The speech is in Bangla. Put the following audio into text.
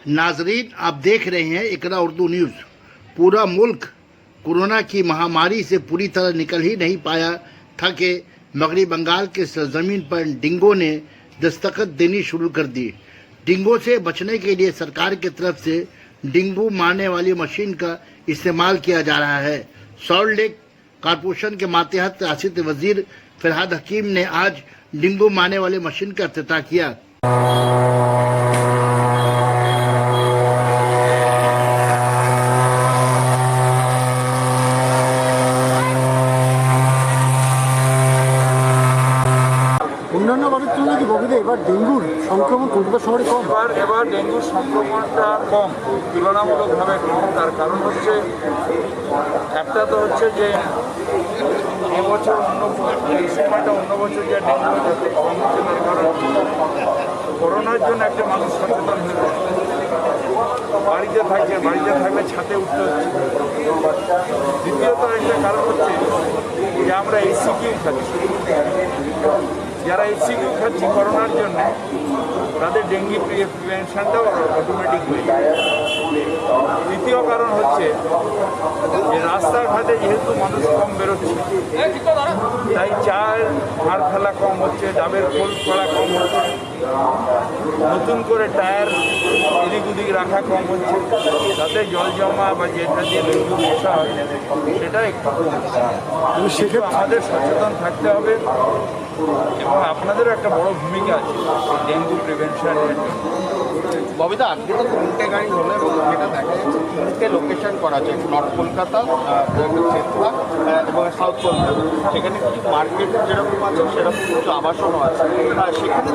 नाजरीन, आप देख रहे हैं इकरा उर्दू न्यूज़। पूरा मुल्क कोरोना की महामारी से पूरी तरह निकल ही नहीं पाया था कि मगरबी बंगाल के सरजमीन पर डेंगू ने दस्तखत देनी शुरू कर दी। डेंगू से बचने के लिए सरकार की तरफ से डेंगू मारने वाली मशीन का इस्तेमाल किया जा रहा है। सॉल्ट लेक कॉरपोरेशन के मातहत रियासती वजीर फरहाद हकीम ने आज डेंगू मारने वाली मशीन का इफ्तिताह किया। অন্যান্য বারের তুলনায় কি বগিতে এবার ডেঙ্গুর সংক্রমণ কলকাতা শহরে কম? এবার ডেঙ্গুর সংক্রমণটা কম, তুলনামূলকভাবে কম। তার কারণ হচ্ছে একটা তো হচ্ছে যে এবছর এই সময়টা অন্য বছর যে ডেঙ্গু যাতে কম হচ্ছে তার কারণ করোনার জন্য একটা মানুষ সচেতন হয়ে বাড়িতে থাকলে ছাদে উঠতে হচ্ছে। দ্বিতীয়ত একটা কারণ হচ্ছে যে আমরা এসিকিউ খাচ্ছি। যারা এসিকিউ খাচ্ছি করোনার জন্য তাদের ডেঙ্গি প্রিভেনশনটাও অটোমেটিক হয়ে যায়। তৃতীয় কারণ হচ্ছে যে রাস্তাঘাটে যেহেতু মানুষ কম বেরোচ্ছে তাই চায়ের মার ফেলা কম হচ্ছে, ডাবের খোল করা কম হচ্ছে, নতুন করে টায়ার এদিক ওদিক রাখা কম হচ্ছে, তাতে জল জমা বা যেটা দিয়ে ডেঙ্গু মশা হয় সেটা একটু কম হচ্ছে। সেক্ষেত্রে আমাদের সচেতন থাকতে হবে এবং আপনাদেরও একটা বড় ভূমিকা আছে ডেঙ্গু প্রিভেনশনের। ববিদা, আজকে তো 3টে গাড়ি হলো এবং যেটা দেখা যাচ্ছে 3টে লোকেশন করা আছে, নর্থ কলকাতা, চেতলা এবং সাউথ কলকাতা। সেখানে কিছু মার্কেট যেরকম আছে সেরকম কিছু আবাসনও আছে। সেখানে